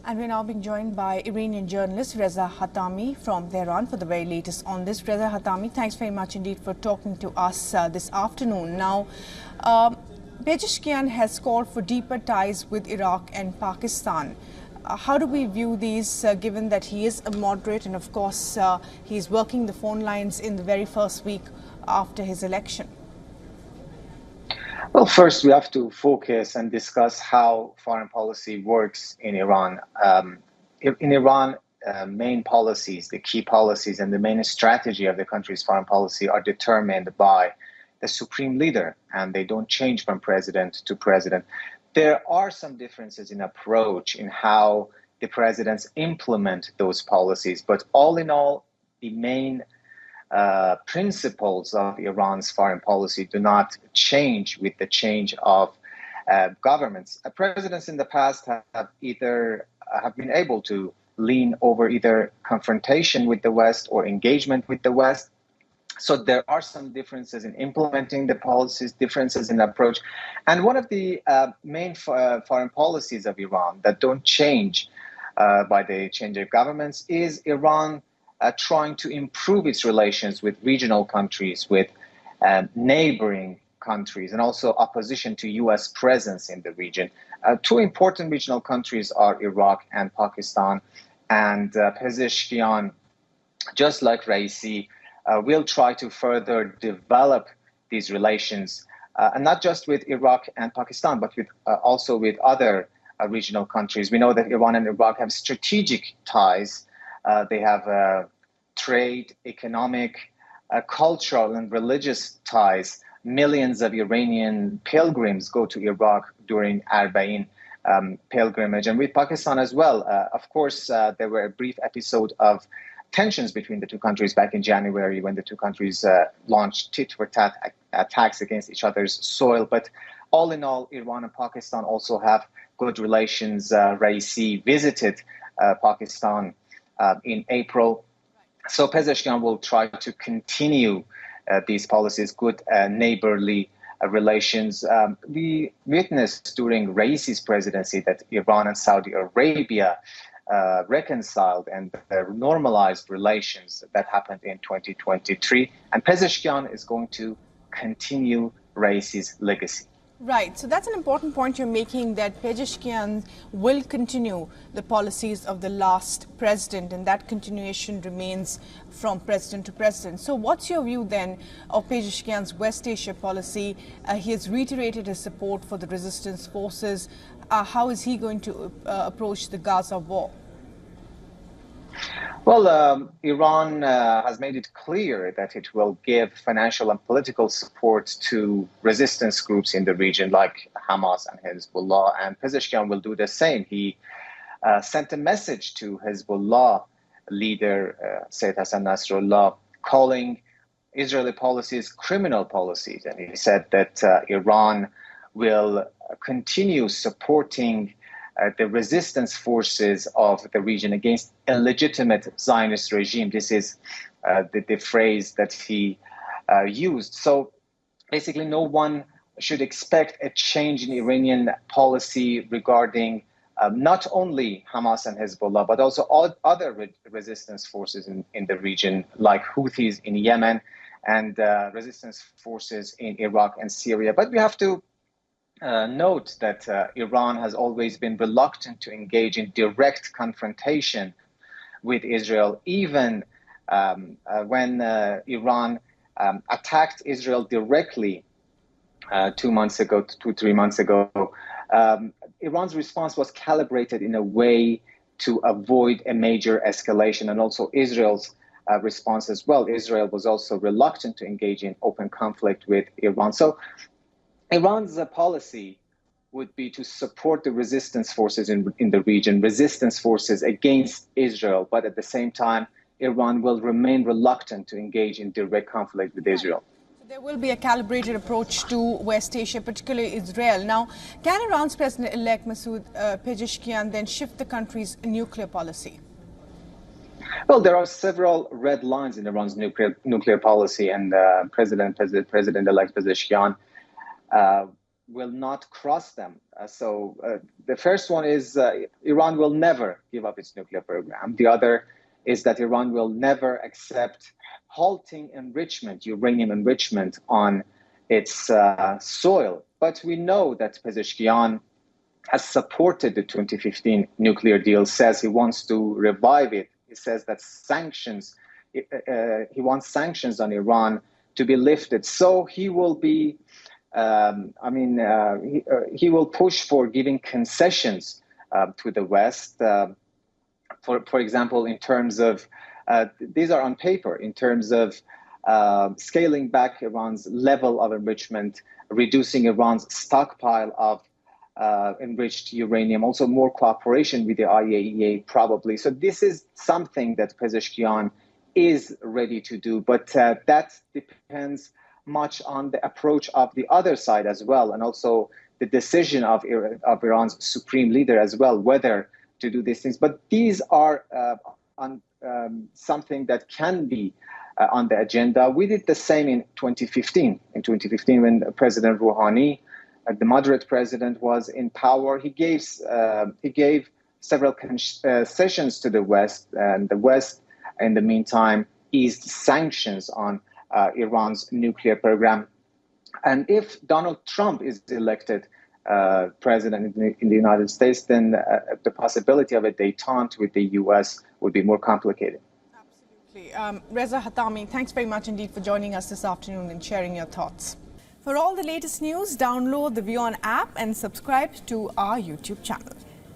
And we're now being joined by Iranian journalist Reza Hatami from Tehran for the very latest on this. Reza Hatami, thanks very much indeed for talking to us this afternoon. Now, Pezeshkian has called for deeper ties with Iraq and Pakistan. How do we view these, given that he is a moderate and, of course, he's working the phone lines in the very first week after his election? Well, first, we have to focus and discuss how foreign policy works in Iran. In Iran, main policies, the key policies and the main strategy of the country's foreign policy are determined by the supreme leader, and they don't change from president to president. There are some differences in approach in how the presidents implement those policies, but all in all, the main principles of Iran's foreign policy do not change with the change of governments. Presidents in the past have been able to lean over either confrontation with the West or engagement with the West. So there are some differences in implementing the policies, differences in approach. And one of the main foreign policies of Iran that don't change by the change of governments is Iran trying to improve its relations with regional countries, with neighboring countries, and also opposition to U.S. presence in the region. Two important regional countries are Iraq and Pakistan, and Pezeshkian, just like Raisi, will try to further develop these relations, and not just with Iraq and Pakistan, but with also with other regional countries. We know that Iran and Iraq have strategic ties. They have trade, economic, cultural, and religious ties. Millions of Iranian pilgrims go to Iraq during Arba'in pilgrimage, and with Pakistan as well. Of course, there were a brief episode of tensions between the two countries back in January when the two countries launched tit-for-tat attacks against each other's soil. But all in all, Iran and Pakistan also have good relations. Raisi visited Pakistan in April. So Pezeshkian will try to continue these policies, good neighborly relations. We witnessed during Raisi's presidency that Iran and Saudi Arabia reconciled and normalized relations. That happened in 2023. And Pezeshkian is going to continue Raisi's legacy. Right. So that's an important point you're making, that Pezeshkian will continue the policies of the last president, and that continuation remains from president to president. So what's your view then of Pezeshkian's West Asia policy? He has reiterated his support for the resistance forces. How is he going to approach the Gaza war? Well, Iran has made it clear that it will give financial and political support to resistance groups in the region like Hamas and Hezbollah, and Pezeshkian will do the same. He sent a message to Hezbollah leader Sayyid Hassan Nasrallah calling Israeli policies criminal policies, and he said that Iran will continue supporting the resistance forces of the region against illegitimate Zionist regime. This is the phrase that he used. So basically, no one should expect a change in Iranian policy regarding not only Hamas and Hezbollah, but also all other resistance forces in the region, like Houthis in Yemen and resistance forces in Iraq and Syria. But we have to note that Iran has always been reluctant to engage in direct confrontation with Israel, even when Iran attacked Israel directly 2 months ago, 3 months ago. Iran's response was calibrated in a way to avoid a major escalation, and also Israel's response as well. Israel was also reluctant to engage in open conflict with Iran. So Iran's policy would be to support the resistance forces in the region, resistance forces against Israel, but at the same time, Iran will remain reluctant to engage in direct conflict with Israel. So there will be a calibrated approach to West Asia, particularly Israel. Now, can Iran's President-elect Masoud Pezeshkian then shift the country's nuclear policy? Well, there are several red lines in Iran's nuclear policy, and President-elect Pezeshkian will not cross them. The first one is Iran will never give up its nuclear program. The other is that Iran will never accept halting enrichment, uranium enrichment on its soil. But we know that Pezeshkian has supported the 2015 nuclear deal, says he wants to revive it. He says that he wants sanctions on Iran to be lifted. So he will be, he will push for giving concessions to the West. For example, in terms of, these are on paper, in terms of scaling back Iran's level of enrichment, reducing Iran's stockpile of enriched uranium, also more cooperation with the IAEA probably. So this is something that Pezeshkian is ready to do, but that depends much on the approach of the other side as well, and also the decision of Iran's supreme leader as well, whether to do these things. But these are something that can be on the agenda. We did the same in 2015. In 2015, when President Rouhani, the moderate president, was in power, he gave several concessions to the West, and the West, in the meantime, eased sanctions on Iran's nuclear program. And if Donald Trump is elected president in the United States, then the possibility of a détente with the U.S. would be more complicated. Absolutely. Reza Hatami, thanks very much indeed for joining us this afternoon and sharing your thoughts. For all the latest news, download the WION app and subscribe to our YouTube channel.